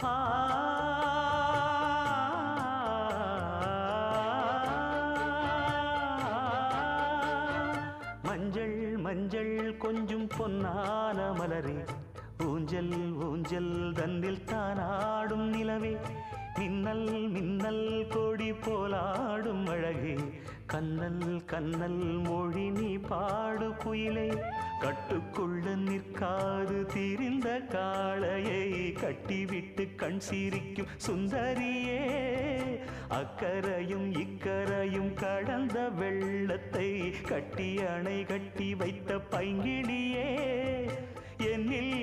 ஆ மஞ்சள் மஞ்சள் கொஞ்சம் பொன்னான மலரே, ஊஞ்சல் ஊஞ்சல் தன்னில் தானாடும் நிலவே, மின்னல் மின்னல் கொடி போலாடும் அழகே, கண்ணல் கண்ணல் மொழி நீ பாடு குயிலே, கட்டுக்குள்ள நிற்காது திரிந்த காளையை கட்டிவிட்டு கண் சிரிக்கும் சுந்தரியே, அக்கரையும் இக்கரையும் கடந்த வெள்ளத்தை கட்டி அணை கட்டி வைத்த பைங்கிளியே, என்னில்